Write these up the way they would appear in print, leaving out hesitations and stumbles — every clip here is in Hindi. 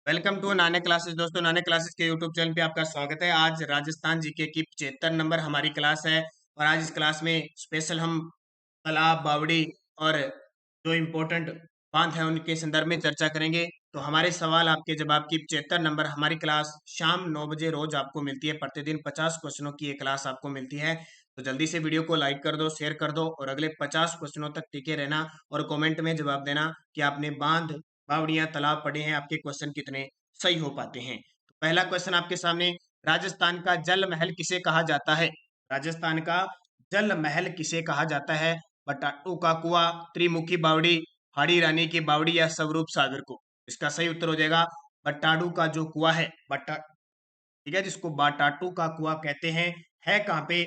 वेलकम टू नाने क्लासेस। दोस्तों, नाने क्लासेस के यूट्यूब चैनल पे आपका स्वागत है। आज राजस्थान जीके की 75 नंबर हमारी क्लास है और आज इस क्लास में स्पेशल हम तालाब, बावड़ी और जो इम्पोर्टेंट बांध है उनके संदर्भ में चर्चा करेंगे। तो हमारे सवाल आपके जवाब की 75 नंबर हमारी क्लास शाम 9 बजे रोज आपको मिलती है। प्रतिदिन 50 क्वेश्चनों की ये क्लास आपको मिलती है। तो जल्दी से वीडियो को लाइक कर दो, शेयर कर दो और अगले 50 क्वेश्चनों तक टिके रहना और कमेंट में जवाब देना कि आपने बांध, बावड़ियां, तालाब पढ़े हैं, आपके क्वेश्चन कितने सही हो पाते हैं। तो पहला क्वेश्चन आपके सामने, राजस्थान का जल महल किसे कहा जाता है? राजस्थान का जल महल किसे कहा जाता है? बटाटू का कुआं, त्रिमुखी बावड़ी, हाड़ी रानी की बावड़ी या स्वरूप सागर को? इसका सही उत्तर हो जाएगा बटाडू का जो कुआं है, बटा ठीक है, जिसको बटाटू का कुआं कहते हैं, है कहाँ पे?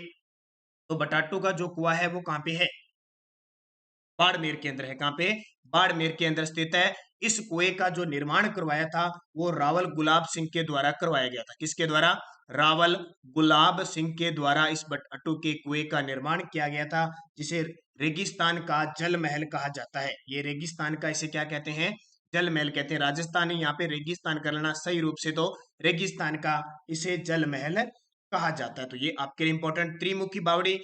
तो बटाटू का जो कुआं है वो कहाँ पे है? बाड़मेर के अंदर है। कहाँ पे? बाड़मेर के अंदर स्थित है। इस कुएं का जो निर्माण करवाया था वो रावल गुलाब सिंह के द्वारा करवाया गया था। किसके द्वारा? रावल गुलाब सिंह के द्वारा इस बटाटू के कुएं का निर्माण किया गया था, जिसे रेगिस्तान का जल महल कहा जाता है। ये रेगिस्तान का इसे क्या कहते हैं? जल महल कहते हैं। राजस्थान ही यहाँ पे रेगिस्तान कर लेना सही रूप से, तो रेगिस्तान का इसे जल महल कहा जाता है। तो ये आपके लिए इंपॉर्टेंट। त्रिमुखी बावड़ी,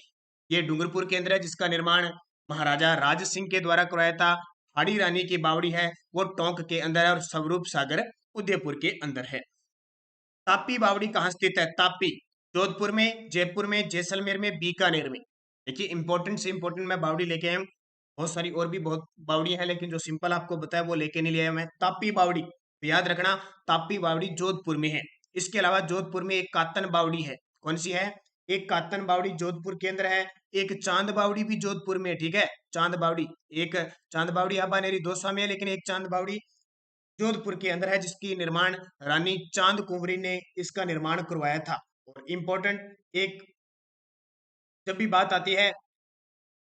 ये डूंगरपुर के अंदर है, जिसका निर्माण महाराजा राज सिंह के द्वारा करवाया था। हाड़ी रानी की बावड़ी है वो टोंक के अंदर है और स्वरूप सागर उदयपुर के अंदर है। तापी बावड़ी कहाँ स्थित है? तापी जोधपुर में, जयपुर में, जैसलमेर में, बीकानेर में। देखिए, इंपॉर्टेंट से इंपॉर्टेंट मैं बावड़ी लेके आया हूँ। बहुत सारी और भी बहुत बावड़ियां हैं, लेकिन जो सिंपल आपको बताया वो लेके नहीं लिया मैं। तापी बावड़ी तो याद रखना, तापी बावड़ी जोधपुर में है। इसके अलावा जोधपुर में एक कातन बावड़ी है। कौन सी है? एक कातन बावड़ी जोधपुर के अंदर है। एक चांद बावड़ी भी जोधपुर में है। ठीक है, चांद बावड़ी, एक चांद बावड़ी हबानेरी दोसा में है, लेकिन एक चांद बावड़ी जोधपुर के अंदर है, जिसकी निर्माण रानी चांद कुंवरी ने इसका निर्माण करवाया था। और इम्पोर्टेंट एक जब भी बात आती है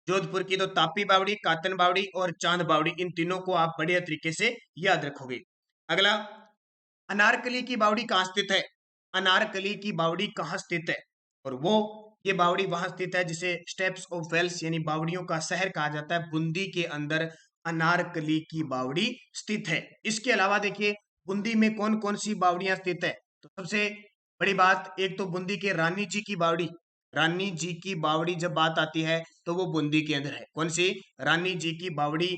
जोधपुर की, तो तापी बावड़ी, कातन बावड़ी और चांद बावड़ी, इन तीनों को आप बढ़िया तरीके से याद रखोगे। अगला, अनारकली की बावड़ी कहाँ स्थित है? अनारकली की बावड़ी कहाँ स्थित है? और वो ये बावड़ी वहां स्थित है जिसे स्टेप्स ऑफ वेल्स यानी बावड़ियों का शहर कहा जाता है। बूंदी के अंदर अनारकली की बावड़ी स्थित है। इसके अलावा देखिए, बूंदी में कौन कौन सी बावड़ियां स्थित है? तो सबसे बड़ी बात, एक तो बूंदी के रानी जी की बावड़ी। रानी जी की बावड़ी जब बात आती है तो वो बूंदी के अंदर है। कौन सी? रानी जी की बावड़ी,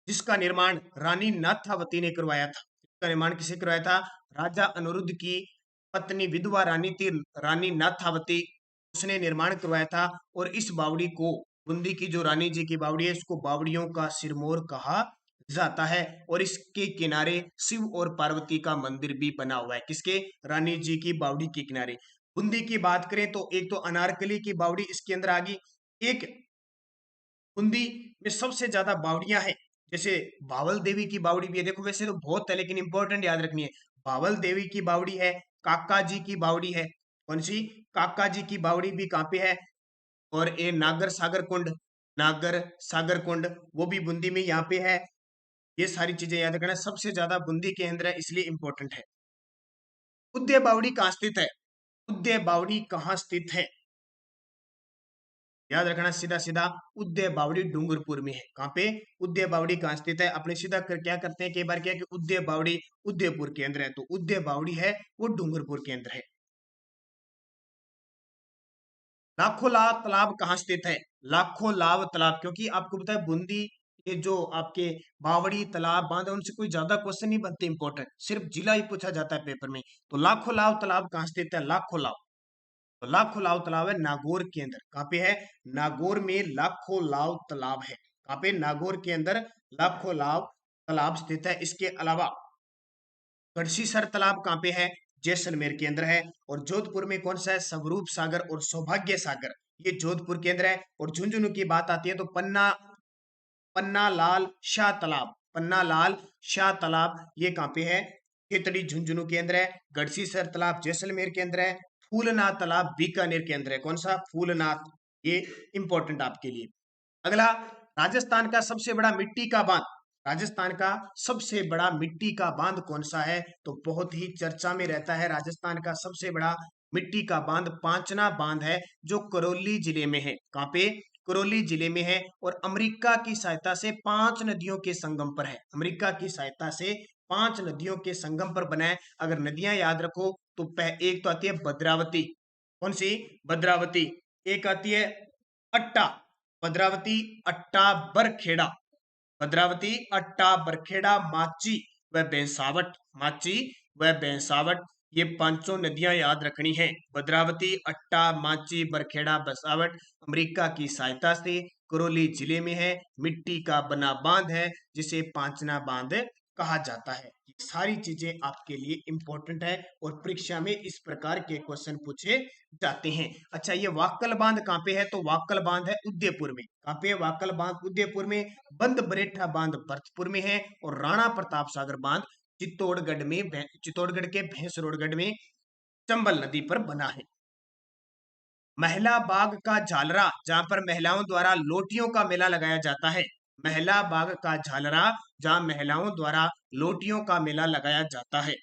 जिसका निर्माण रानी नाथावती ने करवाया था। इसका निर्माण किसे करवाया था? राजा अनिरुद्ध की पत्नी विधवा रानी थी, रानी नाथावती, उसने निर्माण करवाया था। और इस बावड़ी को, बूंदी की जो रानी जी की बावड़ी है, इसको बावड़ियों का सिरमौर कहा जाता है। और इसके किनारे शिव और पार्वती का मंदिर भी बना हुआ है। किसके? रानी जी की बावड़ी के किनारे। बूंदी की बात करें तो एक तो अनारकली की बावड़ी इसके अंदर आ गई। एक बूंदी में सबसे ज्यादा बावड़ियां हैं, जैसे बावल देवी की बावड़ी भी है। देखो, वैसे तो बहुत है लेकिन इंपॉर्टेंट याद रखनी है। बावल देवी की बावड़ी है, काका जी की बावड़ी है। कौन सी? काका जी की बावड़ी भी कहाँ पे है? और ये नागर सागर कुंड, नागर सागर कुंड वो भी बूंदी में यहाँ पे है। ये सारी चीजें याद रखना, सबसे ज्यादा बूंदी के अंदर है, इसलिए इंपॉर्टेंट है। उदय बावड़ी कहाँ स्थित है? उदय बावड़ी कहाँ स्थित है? याद रखना सीधा सीधा, उदय बावड़ी डूंगरपुर में है। कहाँ पे? उदय बावड़ी कहाँ स्थित है? अपने सीधा कर क्या करते हैं, कई बार क्या कि उदय बावड़ी उदयपुर के अंदर है, तो उदय बावड़ी है वो डूंगरपुर के अंदर है। लाखों लाव तालाब कहाँ स्थित है? लाखों लाव तालाब, क्योंकि आपको पता है बूंदी, ये जो आपके बावड़ी, तालाब, बांध है, उनसे कोई ज्यादा क्वेश्चन नहीं बनते इंपॉर्टेंट, सिर्फ जिला ही पूछा जाता है पेपर में। तो लाखों लाव तालाब कहाँ स्थित है? लाखों लाव, तो लाखों लाव तालाब है नागौर के अंदर। कहाँ पे है? नागौर में लाखों लाव तालाब है। कहाँ पे? नागौर के अंदर लाखों लाव तालाब स्थित है। इसके अलावा गढ़सीसर तालाब कहाँ पे है? जैसलमेर के अंदर है। और जोधपुर में कौन सा है? स्वरूप सागर और सौभाग्य सागर, ये जोधपुर के अंदर है। और झुंझुनू की बात आती है तो पन्ना, पन्ना लाल शाह तालाब, पन्ना लाल शाह तालाब ये कहाँ पे है? खेतड़ी झुंझुनू के अंदर है। गढ़सीसर तालाब जैसलमेर के अंदर है। फूलनाथ तालाब बीकानेर के अंदर है। कौन सा? फूलनाथ, ये इंपॉर्टेंट आपके लिए। अगला, राजस्थान का सबसे बड़ा मिट्टी का बांध, राजस्थान का सबसे बड़ा मिट्टी का बांध कौन सा है? तो बहुत ही चर्चा में रहता है, राजस्थान का सबसे बड़ा मिट्टी का बांध पांचना बांध है, जो करौली जिले में है। कहाँ पे? करौली जिले में है। और अमेरिका की सहायता से 5 नदियों के संगम पर है। अमेरिका की सहायता से 5 नदियों के संगम पर बना है। अगर नदियां याद रखो तो एक तो आती है भद्रावती, कौन सी? भद्रावती। एक आती है अट्टा, भद्रावती, अट्टा, बरखेड़ा, भद्रावती, अट्टा, बरखेड़ा, माची व बेंसावट, माची व बेंसावट। ये पांचों नदियां याद रखनी है। भद्रावती, अट्टा, माची, बरखेड़ा, बेंसावट अमेरिका की सहायता से करौली जिले में है। मिट्टी का बना बांध है जिसे पांचना बांध कहा जाता है। ये सारी चीजें आपके लिए इंपॉर्टेंट है और परीक्षा में इस प्रकार के क्वेश्चन पूछे जाते हैं। अच्छा, ये वाक्कल बांध कहाँ पे है? तो वाक्कल बांध है उदयपुर में। कहाँ पे है वाक्कल बांध? उदयपुर में। बंद बरेठा बांध भरतपुर में है और राणा प्रताप सागर बांध चित्तौड़गढ़ में, चित्तौड़गढ़ के भैंसरोडगढ़ में चंबल नदी पर बना है। महिला बाग का झालरा, जहां पर महिलाओं द्वारा लोटियों का मेला लगाया जाता है। महिला बाग का झालरा, जहां महिलाओं द्वारा लोटियों का मेला लगाया जाता है।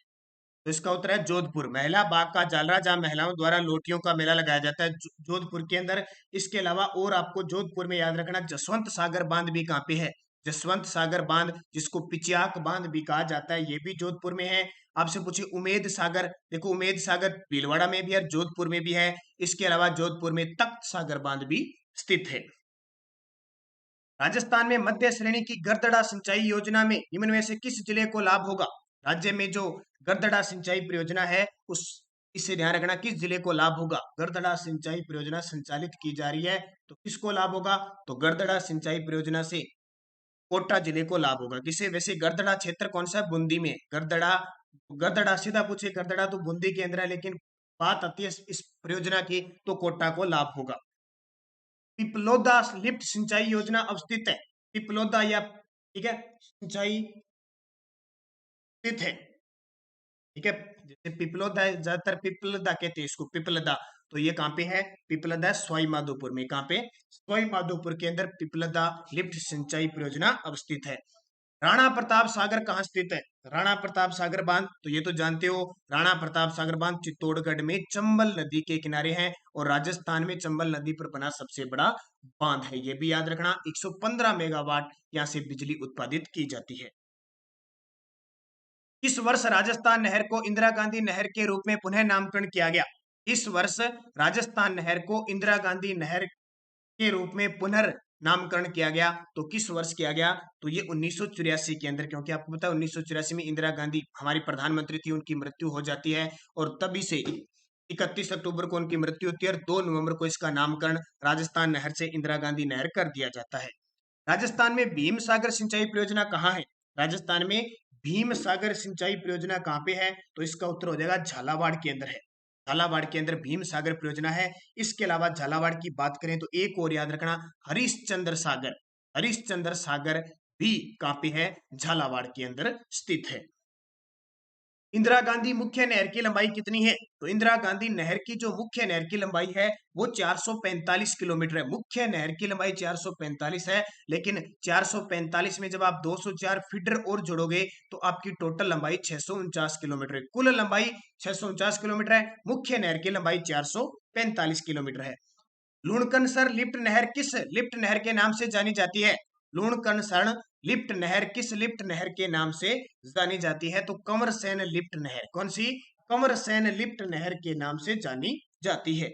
तो इसका उत्तर है जोधपुर। महिला बाग का झालरा, जहां महिलाओं द्वारा लोटियों का मेला लगाया जाता है, जोधपुर के अंदर। इसके अलावा और आपको जोधपुर में याद रखना जसवंत सागर बांध भी कहाँ पे है? जसवंत सागर बांध, जिसको पिचियाक बांध भी कहा जाता है, ये भी जोधपुर में है। आपसे पूछे उमेद सागर, देखो उमेद सागर भीलवाड़ा में भी है, जोधपुर में भी है। इसके अलावा जोधपुर में तख्त सागर बांध भी स्थित है। राजस्थान में मध्य श्रेणी की गर्दड़ा सिंचाई योजना में निम्न में से किस जिले को लाभ होगा? राज्य में जो गर्दड़ा सिंचाई परियोजना है उस इससे ध्यान रखना किस जिले को लाभ होगा। गर्दड़ा सिंचाई परियोजना संचालित की जा रही है तो किसको लाभ होगा? तो गर्दड़ा सिंचाई परियोजना से कोटा जिले को लाभ होगा। किसे? वैसे गर्दड़ा क्षेत्र कौन सा है? बूंदी में। गर्दड़ा, गर्दड़ा सीधा पूछे गर्दड़ा तो बूंदी के अंदर है, लेकिन बात आती है इस परियोजना की तो कोटा को लाभ होगा। पिपलोदा लिफ्ट सिंचाई योजना अवस्थित है। पिपलोदा या ठीक है सिंचाई स्थित है, ठीक है। जैसे पिपलोदा है, ज्यादातर पिपलदा कहते हैं इसको, पिपलदा। तो ये कहाँ पे है? पिपलदा सवाई माधोपुर में। कहाँ पे? सवाई माधोपुर के अंदर पिपलदा लिफ्ट सिंचाई परियोजना अवस्थित है। राणा प्रताप सागर कहाँ स्थित है? राणा प्रताप सागर बांध, तो ये तो जानते हो, राणा प्रताप सागर बांध चित्तौड़गढ़ में चंबल नदी के किनारे है और राजस्थान में चंबल नदी पर बना सबसे बड़ा बांध है। ये भी याद रखना। 115 मेगावाट यहाँ से बिजली उत्पादित की जाती है। इस वर्ष राजस्थान नहर को इंदिरा गांधी नहर के रूप में पुनः नामकरण किया गया। इस वर्ष राजस्थान नहर को इंदिरा गांधी नहर के रूप में पुनर्नामकरण किया गया। तो किस वर्ष किया गया? तो ये 1984 के अंदर, क्योंकि आपको पता है 1984 में इंदिरा गांधी हमारी प्रधानमंत्री थी, उनकी मृत्यु हो जाती है और तभी से 31 अक्टूबर को उनकी मृत्यु होती है और 2 नवंबर को इसका नामकरण राजस्थान नहर से इंदिरा गांधी नहर कर दिया जाता है। राजस्थान में भीम सागर सिंचाई परियोजना कहाँ है? राजस्थान में भीम सागर सिंचाई परियोजना कहाँ पे है? तो इसका उत्तर हो जाएगा झालावाड़ के अंदर है। झालावाड़ के अंदर भीम सागर परियोजना है। इसके अलावा झालावाड़ की बात करें तो एक और याद रखना, हरिश्चंद्र सागर, हरिश्चंद्र सागर भी कहाँ पे है? झालावाड़ के अंदर स्थित है। इंदिरा गांधी मुख्य नहर की लंबाई कितनी है? तो इंदिरा गांधी नहर की जो मुख्य नहर की लंबाई है वो 445 किलोमीटर है। मुख्य नहर की लंबाई 445 है, लेकिन 445 में जब आप 204 फीडर और जोड़ोगे तो आपकी टोटल लंबाई 649 किलोमीटर है। कुल लंबाई 649 किलोमीटर है, मुख्य नहर की लंबाई 445 किलोमीटर है। लूणकरसर लिफ्ट नहर किस लिफ्ट नहर के नाम से जानी जाती है? लूणकरसर लिफ्ट नहर किस लिफ्ट नहर के नाम से जानी जाती है? तो कंवरसेन लिफ्ट नहर। कौन सी? कंवरसेन लिफ्ट नहर के नाम से जानी जाती है।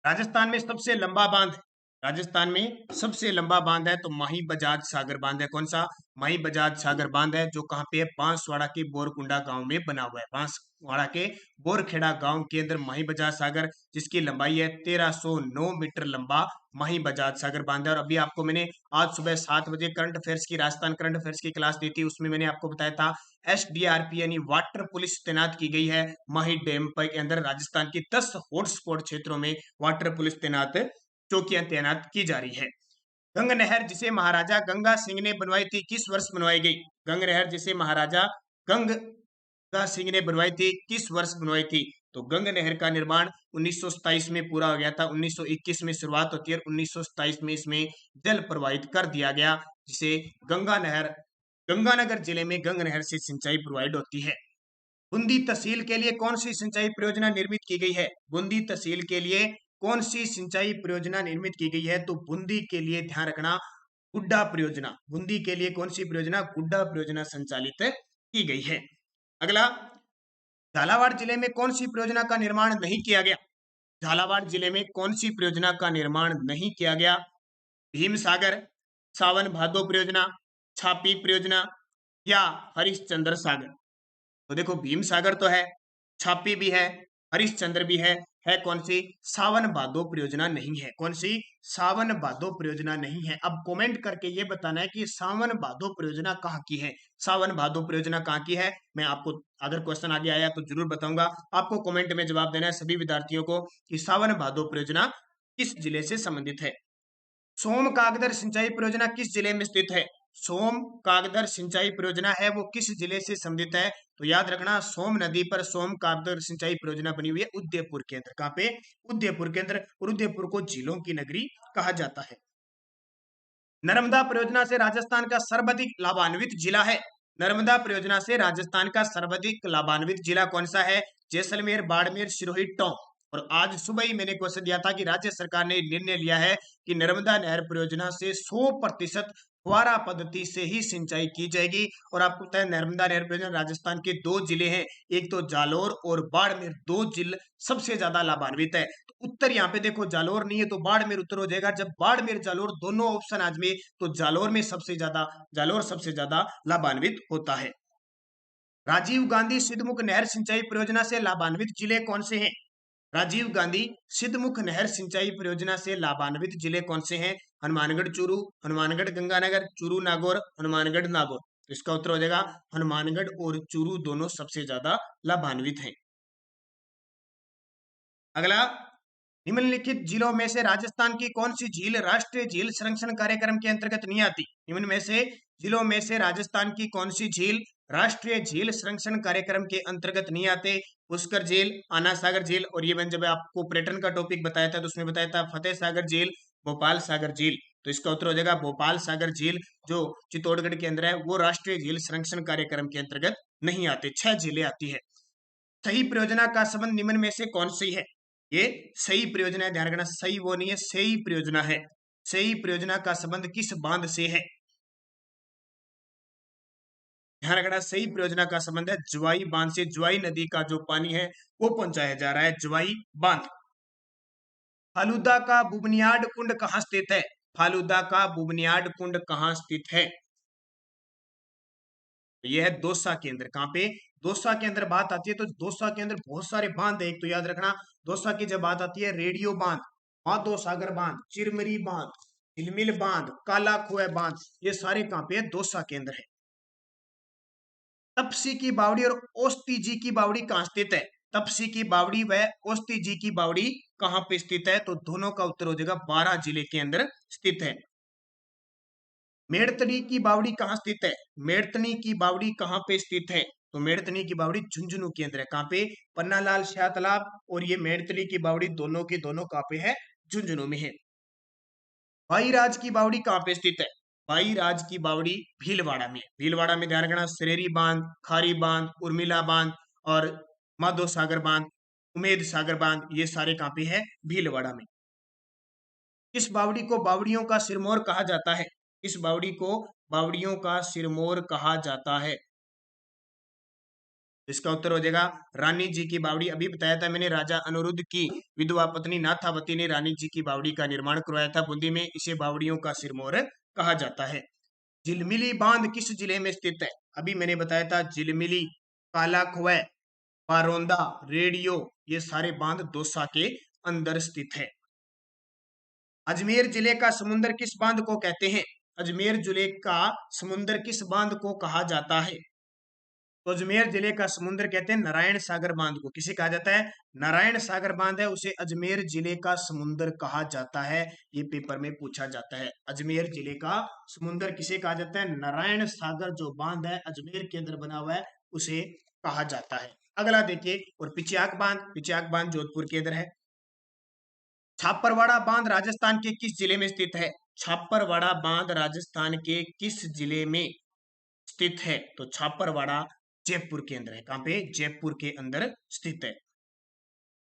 राजस्थान में सबसे लंबा बांध, राजस्थान में सबसे लंबा बांध है तो माही बजाज सागर बांध है। कौन सा? माही बजाज सागर बांध है, जो कहाँ पे है? बांसवाड़ा के बोरकुंडा गांव में बना हुआ है। बांसवाड़ा के बोरखेड़ा गांव के अंदर माही बजाज सागर, जिसकी लंबाई है 1309 मीटर लंबा माही बजाज सागर बांध है। और अभी आपको मैंने आज सुबह 7 बजे करंट अफेयर्स की, राजस्थान करंट अफेयर्स की क्लास दी थी, उसमें मैंने आपको बताया था एसडीआरपी यानी वाटर पुलिस तैनात की गई है माही डैम पर के अंदर। राजस्थान की 10 हॉटस्पॉट क्षेत्रों में वाटर पुलिस तैनात, चौकियां तैनात की जा रही है। गंग नहर जिसे महाराजा गंगा सिंह ने बनवाई थी किस वर्ष बनवाई गई? गंग नहर जिसे महाराजा गंगा सिंह ने बनवाई थी किस वर्ष बनवाई थी? तो गंग नहर का निर्माण 1927 में पूरा हो गया था। 1921 में शुरुआत होती है और 1927 में इसमें जल प्रवाहित कर दिया गया, जिसे गंगा नहर, गंगानगर जिले में गंग नहर से सिंचाई प्रोवाइड होती है। बूंदी तहसील के लिए कौन सी सिंचाई परियोजना निर्मित की गई है? बूंदी तहसील के लिए कौन सी सिंचाई परियोजना निर्मित की गई है? तो बूंदी के लिए ध्यान रखना गुड्डा परियोजना, बूंदी के लिए कौन सी परियोजना, गुड्डा परियोजना संचालित की गई है। अगला, झालावाड़ जिले में कौन सी परियोजना का निर्माण नहीं किया गया, झालावाड़ जिले में कौन सी परियोजना का निर्माण नहीं किया गया, भीम सागर, सावन भादो परियोजना, छापी परियोजना या हरिश्चंद्र सागर। तो देखो भीम सागर तो है, छापी भी है, हरिश्चंद्र भी है कौन सी, सावन भादो परियोजना नहीं है। कौन सी, सावन भादो परियोजना नहीं है। अब कमेंट करके ये बताना है कि सावन भादो परियोजना कहाँ की है, सावन भादो परियोजना कहाँ की है। मैं आपको अगर क्वेश्चन आगे आया तो जरूर बताऊंगा, आपको कमेंट में जवाब देना है सभी विद्यार्थियों को कि सावन भादो परियोजना किस जिले से संबंधित है। सोम कागदर सिंचाई परियोजना किस जिले में स्थित है, सोम कागदर सिंचाई परियोजना है वो किस जिले से संबंधित है, तो याद रखना सोम नदी पर सोम कागदर सिंचाई परियोजना बनी हुई है उदयपुर के अंदर। कहां पे, उदयपुर के अंदर, और उदयपुर को झीलों की नगरी कहा जाता है। नर्मदा परियोजना से राजस्थान का सर्वाधिक लाभान्वित जिला है, नर्मदा परियोजना से राजस्थान का सर्वाधिक लाभान्वित जिला कौन सा है, जैसलमेर, बाड़मेर, सिरोही, टोंक। और आज सुबह ही मैंने क्वेश्चन दिया था कि राज्य सरकार ने निर्णय लिया है कि नर्मदा नहर परियोजना से 100% फुहारा पद्धति से ही सिंचाई की जाएगी। और आपको पता है नर्मदा नहर परियोजना राजस्थान के 2 जिले हैं, एक तो जालोर और बाड़मेर, 2 जिले सबसे ज्यादा लाभान्वित है। तो उत्तर यहाँ पे देखो जालोर नहीं है तो बाड़मेर उत्तर हो जाएगा। जब बाड़मेर जालोर दोनों ऑप्शन आज में, तो जालोर में सबसे ज्यादा, जालोर सबसे ज्यादा लाभान्वित होता है। राजीव गांधी सिद्धमुख नहर सिंचाई परियोजना से लाभान्वित जिले कौन से हैं, राजीव गांधी सिद्धमुख नहर सिंचाई परियोजना से लाभान्वित जिले कौन से हैं, हनुमानगढ़ चूरू, हनुमानगढ़ गंगानगर, चूरू नागौर, हनुमानगढ़ नागौर। तो इसका उत्तर हो जाएगा हनुमानगढ़ और चूरू दोनों सबसे ज्यादा लाभान्वित हैं। अगला, निम्नलिखित झीलों में से राजस्थान की कौन सी झील राष्ट्रीय झील संरक्षण कार्यक्रम के अंतर्गत नहीं आती, निम्न में से झीलों में से राजस्थान की कौन सी झील राष्ट्रीय झील संरक्षण कार्यक्रम के अंतर्गत नहीं आते, पुष्कर झील, आना सागर झील, और ये मैंने जब आपको पर्यटन का टॉपिक बताया था तो उसमें बताया था फतेह सागर झील, भोपाल सागर झील। तो इसका उत्तर हो जाएगा भोपाल सागर झील जो चित्तौड़गढ़ के अंदर है, वो राष्ट्रीय झील संरक्षण कार्यक्रम के अंतर्गत नहीं आते, 6 झीलें आती है। सही परियोजना का संबंध निम्न में से कौन सी है, ये सही परियोजना है, ध्यान रखना सही वो नहीं है, सही परियोजना है। सही परियोजना का संबंध किस बांध से है, ध्यान रखना सही परियोजना का संबंध है ज्वाई बांध से, ज्वाई नदी का जो पानी है वो पहुंचाया जा रहा है ज्वाई बांध। फालूदा का बुनियाद कुंड कहाँ स्थित है, फालूदा का बुनियाद कुंड कहाँ स्थित है, यह है दौसा के अंदर। कहां पे, दौसा के अंदर बात आती है तो दौसा के अंदर बहुत सारे बांध है। एक तो याद रखना दौसा की जब बात आती है रेडियो बांध, माधो सागर बांध, चिरमरी बांध, झिलमिल बांध, काला कुआ बांध, ये सारे कहां पे है, दौसा के अंदर है। तपसी की बावड़ी और ओस्ती जी की बावड़ी कहां स्थित है, तपसी की बावड़ी व ओस्ती जी की बावड़ी कहां पे स्थित है, तो दोनों का उत्तर हो जाएगा 12 जिले के अंदर स्थित है। मेड़तनी की बावड़ी कहाँ स्थित है, मेड़तनी की बावड़ी कहाँ पे स्थित है, तो मेड़तनी की बावड़ी झुंझुनू के अंदर है। कहाँ पे, पन्नालाल शाह तालाब और ये मेड़तनी की बावड़ी दोनों के दोनों कहाँ पे है, झुंझुनू में है। भाईराज की बावड़ी कहाँ पे स्थित है, भाईराज की बावड़ी भीलवाड़ा में, भीलवाड़ा में ध्यान रखना सरेरी बांध, खारी बांध, उर्मिला बांध और माधो सागर बांध, उमेद सागर बांध, ये सारे कहाँ पे है, भीलवाड़ा में। किस बावड़ी को बावड़ियों का सिरमौर कहा जाता है, इस बावड़ी को बावड़ियों का सिरमौर कहा जाता है, इसका उत्तर हो जाएगा रानी जी की बावड़ी। अभी बताया था मैंने राजा अनिरुद्ध की विधवा पत्नी नाथावती ने रानी जी की बावड़ी का निर्माण करवाया था बूंदी में, इसे बावड़ियों का सिरमौर कहा जाता है। झिलमिली बांध किस जिले में स्थित है, अभी मैंने बताया था झिलमिली, काला कुआ, पारोंदा, रेडियो, ये सारे बांध दौसा के अंदर स्थित है। अजमेर जिले का समुद्र किस बांध को कहते हैं, अजमेर जिले का समुद्र किस बांध को कहा जाता है, तो अजमेर जिले का समुद्र कहते हैं नारायण सागर बांध को, किसे कहा जाता है, नारायण सागर बांध है उसे अजमेर जिले का समुद्र कहा जाता है। ये पेपर में पूछा जाता है, अजमेर जिले का समुद्र किसे कहा जाता है, नारायण सागर जो बांध है अजमेर के अंदर बना हुआ है उसे कहा जाता है। अगला देखिए, और पिचियाक बांध, पिचियाक बांध जोधपुर के अंदर है। छापरवाड़ा बांध राजस्थान के किस जिले में स्थित है, छापरवाड़ा बांध राजस्थान के किस जिले में स्थित है, तो छापरवाड़ा जयपुर के अंदर है। कहां पे, जयपुर के अंदर स्थित है।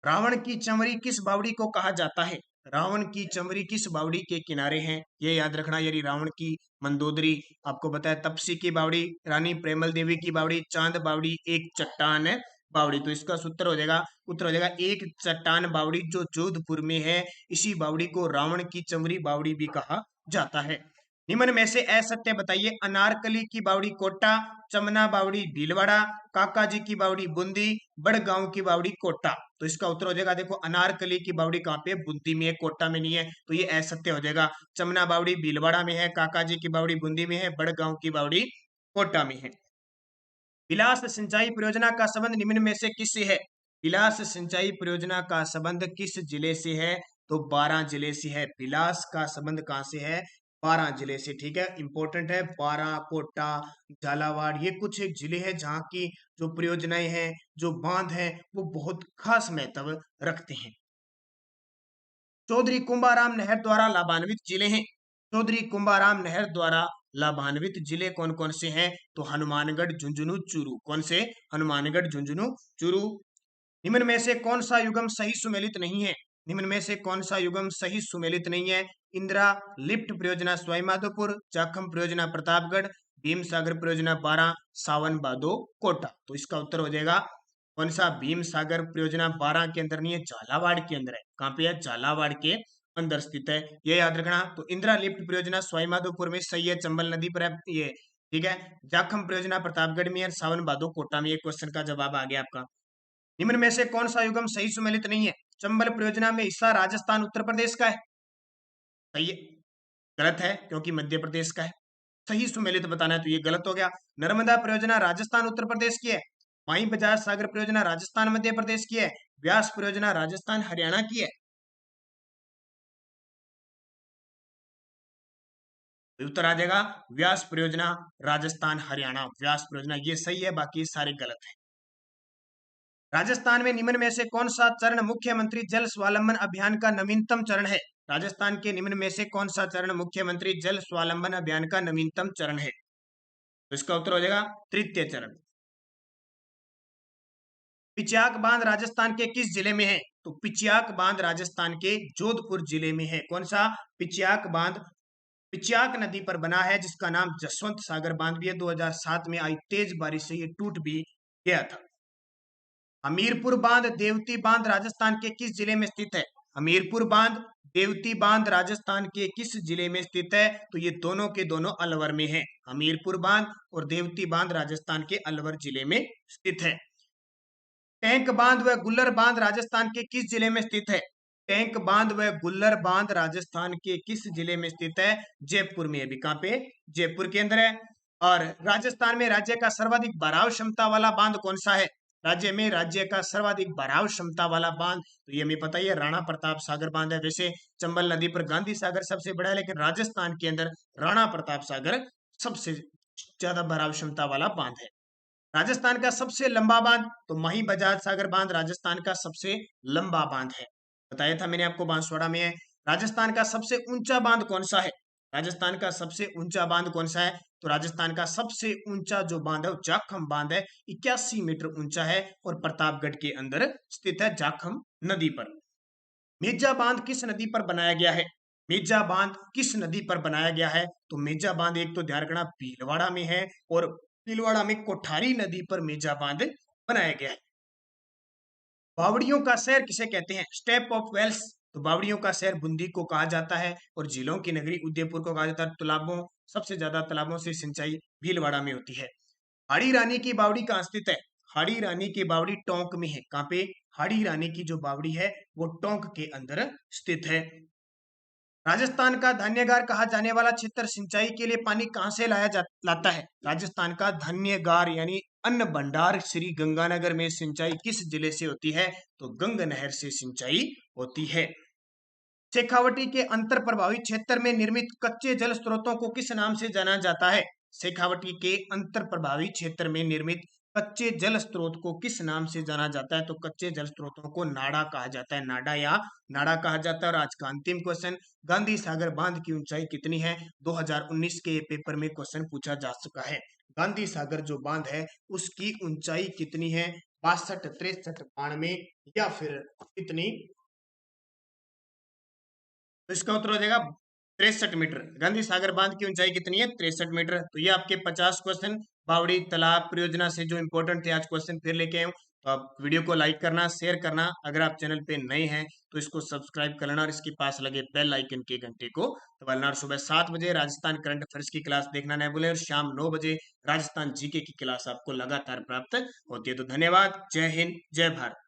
रावण की चमरी किस बावड़ी को कहा जाता है, रावण की चमरी किस बावड़ी के किनारे है? ये याद रखना, यदि रावण की मंदोदरी, आपको बताया तपसी की बावड़ी, रानी प्रेमल देवी की बावड़ी, चांद बावड़ी, एक चट्टान बावड़ी। तो इसका उत्तर हो जाएगा एक चट्टान बावड़ी जो जोधपुर में है। इसी बावड़ी को रावण की चमरी बावड़ी भी कहा जाता है। निम्न में से असत्य बताइए। अनारकली की बावड़ी कोटा, चमना बावड़ी भीलवाड़ा, काका जी की बावड़ी बूंदी, बड़गांव की बावड़ी कोटा। तो इसका उत्तर हो जाएगा, देखो अनारकली की बावड़ी कहाँ पे, बूंदी में है, कोटा में नहीं है, तो ये असत्य हो जाएगा। चमना बावड़ी भीलवाड़ा में है, काका जी की बावड़ी बूंदी में है, बड़गांव की बावड़ी कोटा में है। बिलास सिंचाई परियोजना का संबंध निम्न में से किससे है? बिलास सिंचाई परियोजना का संबंध किस जिले से है? तो 12 जिले से है। बिलास का संबंध कहां से है? 12 जिले से। ठीक है, इंपॉर्टेंट है। 12, कोटा, झालावाड़, ये कुछ एक जिले हैं जहां की जो परियोजनाएं हैं, जो बांध हैं, वो बहुत खास महत्व रखते हैं। चौधरी कुंभाराम नहर द्वारा लाभान्वित जिले हैं। चौधरी कुंभाराम नहर द्वारा लाभान्वित जिले कौन कौन से हैं? तो हनुमानगढ़, झुंझुनू, चूरू। कौन से? हनुमानगढ़, झुंझुनू, चूरू। निम्न में से कौन सा युगम सही सुमेलित नहीं है? निम्न में से कौन सा युगम सही सुमेलित नहीं है? इंदिरा लिफ्ट परियोजना सवाईमाधोपुर, जाखम परियोजना प्रतापगढ़, भीम सागर परियोजना बारां, सावन भादो कोटा। तो इसका उत्तर हो जाएगा कौन सा? भीम सागर परियोजना बारां के अंदर नहीं है, झालावाड़ के अंदर है। कहां पे है? झालावाड़ के अंदर स्थित है, ये याद रखना। तो इंदिरा लिफ्ट परियोजना सवाईमाधोपुर में सही है, चंबल नदी पर है ये। ठीक है, जाखम परियोजना प्रतापगढ़ में है, सावन भादो कोटा में। ये क्वेश्चन का जवाब आ गया आपका। निम्न में से कौन सा युगम सही सुमेलित नहीं है? चंबल परियोजना में हिस्सा राजस्थान उत्तर प्रदेश का है। सही है? गलत है, क्योंकि मध्य प्रदेश का है। सही सुमेलित बताना है, तो ये गलत हो गया। नर्मदा परियोजना राजस्थान उत्तर प्रदेश की है। माई बजाज सागर परियोजना राजस्थान मध्य प्रदेश की है। व्यास परियोजना राजस्थान हरियाणा की है। उत्तर आ जाएगा व्यास परियोजना राजस्थान हरियाणा। व्यास परियोजना ये सही है, बाकी सारे गलत है। राजस्थान में निम्न में से कौन सा चरण मुख्यमंत्री जल स्वावलंबन अभियान का नवीनतम चरण है? राजस्थान के निम्न में से कौन सा चरण मुख्यमंत्री जल स्वावलंबन अभियान का नवीनतम चरण है? तो इसका उत्तर हो जाएगा तृतीय चरण। पिचियाक बांध राजस्थान के किस जिले में है? तो पिचियाक बांध राजस्थान के जोधपुर जिले में है। कौन सा? पिचियाक बांध पिचियाक नदी पर बना है, जिसका नाम जसवंत सागर बांध भी है। 2007 में आई तेज बारिश से ये टूट भी गया था। हमीरपुर बांध, देवती बांध राजस्थान के किस जिले में स्थित है? हमीरपुर बांध, देवती बांध राजस्थान के किस जिले में स्थित है? तो ये दोनों के दोनों अलवर में है। हमीरपुर बांध और देवती बांध राजस्थान के अलवर जिले में स्थित है। टैंक बांध व गुल्लर बांध राजस्थान के किस जिले में स्थित है? टैंक बांध व गुल्लर बांध राजस्थान के किस जिले में स्थित है? जयपुर में। अभी कहां पे? जयपुर के अंदर है। और राजस्थान में राज्य का सर्वाधिक भराव क्षमता वाला बांध कौन सा है? राज्य का सर्वाधिक भराव क्षमता वाला बांध, तो ये हमें पता ही है, राणा प्रताप सागर बांध है। वैसे चंबल नदी पर गांधी सागर सबसे बड़ा है, लेकिन राजस्थान के अंदर राणा प्रताप सागर सबसे ज्यादा भराव क्षमता वाला बांध है। राजस्थान का सबसे लंबा बांध, तो माही बजाज सागर बांध राजस्थान का सबसे लंबा बांध है। बताया था मैंने आपको, बांसवाड़ा में है। राजस्थान का सबसे ऊंचा बांध कौन सा है? राजस्थान का सबसे ऊंचा बांध कौन सा है? तो राजस्थान का सबसे ऊंचा जो बांध है वो जाखम बांध है। 81 मीटर ऊंचा है और प्रतापगढ़ के अंदर स्थित है, जाखम नदी पर। मेजा बांध किस नदी पर बनाया गया है? मेजा बांध किस नदी पर बनाया गया है? तो मेजा बांध, एक तो ध्यान रखना, भीलवाड़ा में है, और भीलवाड़ा में कोठारी नदी पर मेजा बांध बनाया गया है। बावड़ियों का शहर किसे कहते हैं? स्टेप ऑफ वेल्स, तो बावड़ियों का शहर बूंदी को कहा जाता है, और झीलों की नगरी उदयपुर को कहा जाता है। तालाबों, सबसे ज्यादा तालाबों से सिंचाई भीलवाड़ा में होती है। हाड़ी रानी की बावड़ी कहाँ स्थित है? हाड़ी रानी की बावड़ी टोंक में है। कहाँ पे? हाड़ी रानी की जो बावड़ी है वो टोंक के अंदर स्थित है। राजस्थान का धान्यगार कहा जाने वाला क्षेत्र सिंचाई के लिए पानी कहां से लाता है? राजस्थान का धान्यगार यानी अन्न भंडार श्री गंगानगर में सिंचाई किस जिले से होती है? तो गंग नहर से सिंचाई होती है। शेखावटी के अंतर प्रभावित क्षेत्र में निर्मित कच्चे जल स्रोतों को किस नाम से जाना जाता है? शेखावटी के अंतर प्रभावित क्षेत्र में निर्मित कच्चे जल स्रोत को किस नाम से जाना जाता है? तो कच्चे जल स्रोतों को नाड़ा कहा जाता है। नाडा या नाड़ा कहा जाता है। और आज का अंतिम क्वेश्चन, गांधी सागर बांध की ऊंचाई कितनी है? 2019 के पेपर में क्वेश्चन पूछा जा चुका है। गांधी सागर जो बांध है उसकी ऊंचाई कितनी है? 62, 63, 92 या फिर कितनी? तो इसका उत्तर हो जाएगा 63 मीटर। गांधी सागर बांध की ऊंचाई कितनी है? 63 मीटर। तो ये आपके 50 क्वेश्चन बावड़ी तालाब परियोजना से जो इंपॉर्टेंट थे आज क्वेश्चन फिर लेके आए हूँ। तो आप वीडियो को लाइक करना, शेयर करना, अगर आप चैनल पे नए हैं तो इसको सब्सक्राइब कर लेना और इसके पास लगे बेल आइकन के घंटे को दबाना। और सुबह 7 बजे राजस्थान करंट अफेयर्स की क्लास देखना न भूलें और शाम 9 बजे राजस्थान जीके की क्लास आपको लगातार प्राप्त होती है। तो धन्यवाद। जय हिंद, जय भारत।